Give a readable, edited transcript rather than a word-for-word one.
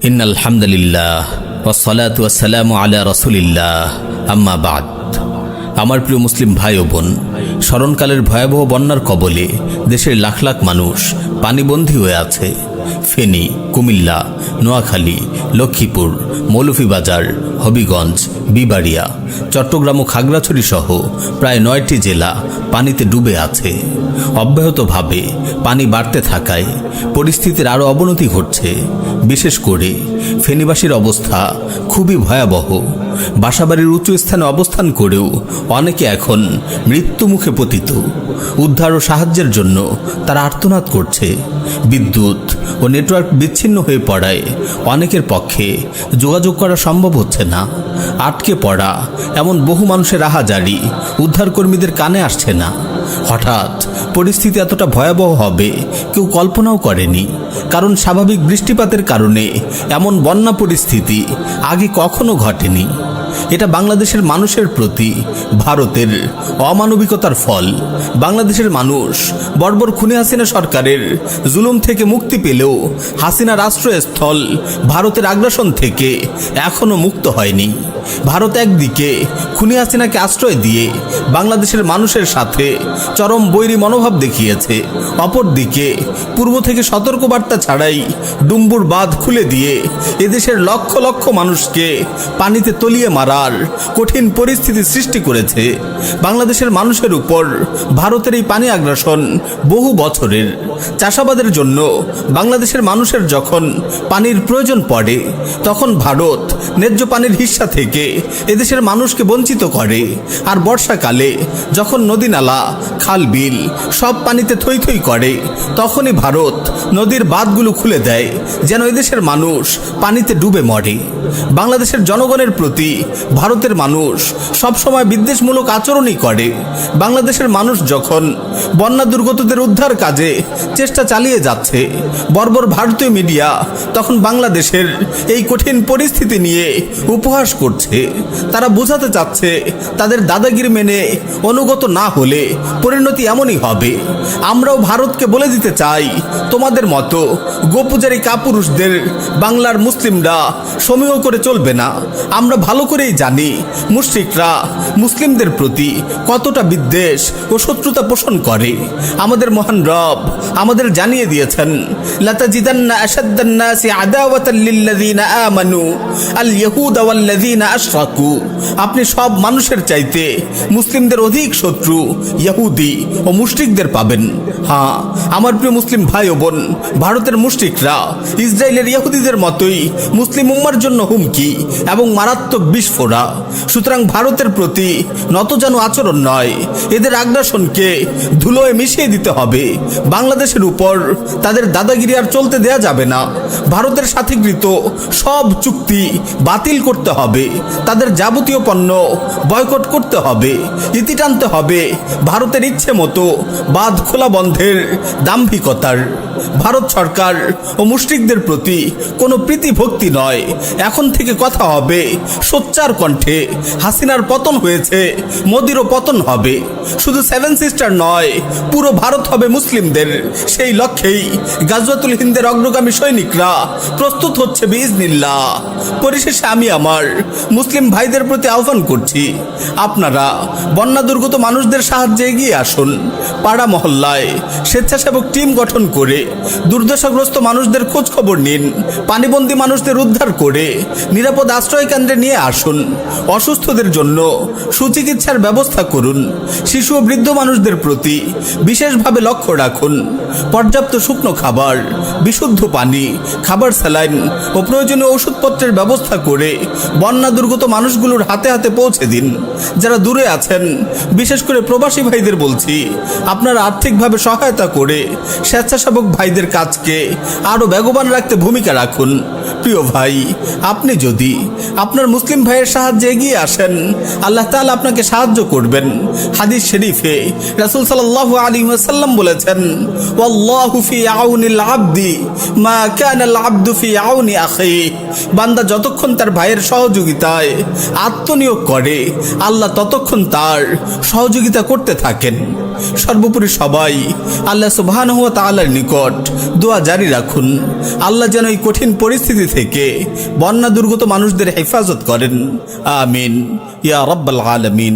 ইন্নাল হামদুলিল্লাহ ওয়াসসালাতু ওয়াসসালামু আলা রাসূলিল্লাহ আম্মা বাদ। আমার প্রিয় মুসলিম ভাই ও বোন, স্মরণকালের ভয়াবহ বন্যার কবলে দেশের লাখ লাখ মানুষ পানিবন্দী হয়ে আছে। ফেনী, কুমিল্লা, নোয়াখালী, লক্ষ্মীপুর, মৌলভীবাজার, হবিগঞ্জ, বিবাড়িয়া, চট্টগ্রাম ও খাগড়াছড়ি সহ প্রায় 9টি জেলা পানিতে ডুবে আছে। অব্যাহতভাবে পানি বাড়তে থাকায় পরিস্থিতির আরও অবনতি ঘটছে। বিশেষ করে ফেনীবাসীর অবস্থা খুবই ভয়াবহ। বাসাবাড়ির উঁচু স্থানে অবস্থান করেও অনেকে এখন মৃত্যুমুখে পতিত। উদ্ধার ও সাহায্যের জন্য তারা আর্তনাদ করছে। বিদ্যুৎ ও নেটওয়ার্ক বিচ্ছিন্ন হয়ে পড়ায় অনেকের পক্ষে যোগাযোগ করা সম্ভব হচ্ছে না। আটকে পড়া এমন বহু মানুষের আহাজারি উদ্ধারকর্মীদের কানে আসছে না। হঠাৎ পরিস্থিতি এতটা ভয়াবহ হবে কেউ কল্পনাও করেনি। কারণ স্বাভাবিক বৃষ্টিপাতের কারণে এমন বন্যা পরিস্থিতি আগে কখনো ঘটেনি। এটা বাংলাদেশের মানুষের প্রতি ভারতের অমানবিকতার ফল। বাংলাদেশের মানুষ বর্বর খুনি হাসিনা সরকারের জুলুম থেকে মুক্তি পেলেও হাসিনার আশ্রয়স্থল ভারতের আগ্রাসন থেকে এখনো মুক্ত হয়নি। ভারত একদিকে খুনি হাসিনাকে আশ্রয় দিয়ে বাংলাদেশের মানুষের সাথে চরম বৈরী মনোভাব দেখিয়েছে, অপরদিকে পূর্ব থেকে সতর্কবার্তা ছাড়াই ডুম্বুর বাঁধ খুলে দিয়ে এদেশের লক্ষ লক্ষ মানুষকে পানিতে তলিয়ে মারার কঠিন পরিস্থিতি সৃষ্টি করেছে। বাংলাদেশের মানুষের উপর ভারতের এই পানি আগ্রাসন বহু বছরের। চাষাবাদের জন্য বাংলাদেশের মানুষের যখন পানির প্রয়োজন পড়ে তখন ভারত ন্যায্য পানির হিস্সা থেকে এদেশের মানুষকে বঞ্চিত করে। আর বর্ষাকালে যখন নদী নালা, খাল বিল সব পানিতে থই থই করে তখনই ভারত নদীর বাঁধগুলো খুলে দেয় যেন এদেশের মানুষ পানিতে ডুবে মরে। বাংলাদেশের জনগণের প্রতি ভারতের মানুষ সবসময় বিদ্বেষমূলক আচরণই করে। বাংলাদেশের মানুষ যখন বন্যা দুর্গতদের উদ্ধার কাজে চেষ্টা চালিয়ে যাচ্ছে, বর্বর ভারতীয় মিডিয়া তখন বাংলাদেশের এই কঠিন পরিস্থিতি নিয়ে উপহাস করছে। তারা বোঝাতে চাচ্ছে তাদের দাদাগিরি মেনে অনুগত না হলে পরিণতি এমনই হবে। আমরাও ভারতকে বলে দিতে চাই, তোমাদের মতো গোপূজারী কাপুরুষদের বাংলার মুসলিমরা সমীহ করে চলবে না। আমরা ভালো করেই জানি মুশরিকরা মুসলিমদের প্রতি কতটা বিদ্বেষ ও শত্রুতা পোষণ করে। আমাদের মহান রব আমাদের জানিয়ে দিয়েছেন, লাতাজিদান্না আশাদ্দান নাসি আদাওয়াতাল লিল্লাযিনা আমানু আল ইয়াহুদা ওয়াল্লাযিনা আশরাকু। আপনি সব মানুষের চাইতে মুসলিমদের অধিক শত্রু ইহুদি ও মুশরিকদের পাবেন। হ্যাঁ, আমার প্রিয় মুসলিম ভাই ও বোন, ভারতের মুশরিকরা ইসরায়েলের ইহুদিদের মতোই মুসলিম উম্মার জন্য হুমকি এবং মারাত্মক বিস্ফোরা। সুতরাং ভারতের প্রতি নতজানু আচরণ নয়, এদের আগ্রাসনকে ধুলোয় মিশিয়ে দিতে হবে। বাংলাদেশের উপর তাদের দাদাগিরি আর চলতে দেয়া যাবে না। ভারতের সাথে কৃত সব চুক্তি বাতিল করতে হবে। তাদের যাবতীয় পণ্য বয়কট করতে হবে। ইতি টানতে হবে ভারতের ইচ্ছে মতো বাঁধ খোলা বন্ধের দাম্ভিকতার। ভারত সরকার ও মুশরিকদের প্রতি কোনো প্রীতি ভক্তি নয়। এখন থেকে কথা হবে সোচ্চার কণ্ঠে। হাসিনার পতন হয়েছে, মোদিরও পতন হবে। শুধু 7 সিস্টার নয়, পুরো ভারত হবে মুসলিমদের। সেই লক্ষ্যেই গাজওয়াতুল হিন্দের অগ্রগামী সৈনিকরা প্রস্তুত হচ্ছে বিইজনিল্লাহ। পরিশেষে আমি আমার মুসলিম ভাইদের প্রতি আহ্বান করছি, আপনারা বন্যা দুর্গত মানুষদের সাহায্যে এগিয়ে আসুন। পাড়া মহল্লায় স্বেচ্ছাসেবক টিম গঠন করে দুর্দশাগ্রস্ত মানুষদের খোঁজ খবর নিন। পানিবন্দী মানুষদের উদ্ধার করে নিরাপদ আশ্রয় কেন্দ্রে নিয়ে আসুন। অসুস্থদের জন্য সুচিকিৎসার ব্যবস্থা করুন। শিশু ও বৃদ্ধ মানুষদের প্রতি বিশেষভাবে লক্ষ্য রাখুন। পর্যাপ্ত শুকনো খাবার, বিশুদ্ধ পানি, খাবার, স্যালাইন ও প্রয়োজনীয় ওষুধপত্রের ব্যবস্থা করে বন্যা দুর্গত মানুষগুলোর হাতে হাতে পৌঁছে দিন। যারা দূরে আছেন, বিশেষ করে প্রবাসী ভাইদের বলছি, আপনারা আর্থিকভাবে সহায়তা করে স্বেচ্ছাসেবক ভাইদের কাজকে আরও বেগবান রাখতে ভূমিকা রাখুন। প্রিয় ভাই, আপনি যদি আপনার মুসলিম ভাই ভাইয়ের সাহায্যে এগিয়ে আসেন, আল্লাহ তাআলা আপনাকে সাহায্য করবেন। হাদিস শরীফে রাসূল সাল্লাল্লাহু আলাইহি ওয়াসাল্লাম বলেছেন, ওয়াল্লাহু ফি আউনিল আবদি মা কানাল আবদু ফি আউনি আখি। বান্দা যতক্ষণ তার ভাইয়ের সহযোগিতায় আত্মনিয়োগ করে, আল্লাহ ততক্ষণ তার সহযোগিতা করতে থাকেন। সর্বোপরি সবাই আল্লাহ সুবহানাহু ওয়া তাআলার নিকট দোয়া জারি রাখুন, আল্লাহ যেন এই কঠিন পরিস্থিতি থেকে বন্যা দুর্গত মানুষদের হেফাজত করেন। আমিন ইয়া রাব্বাল আলামিন।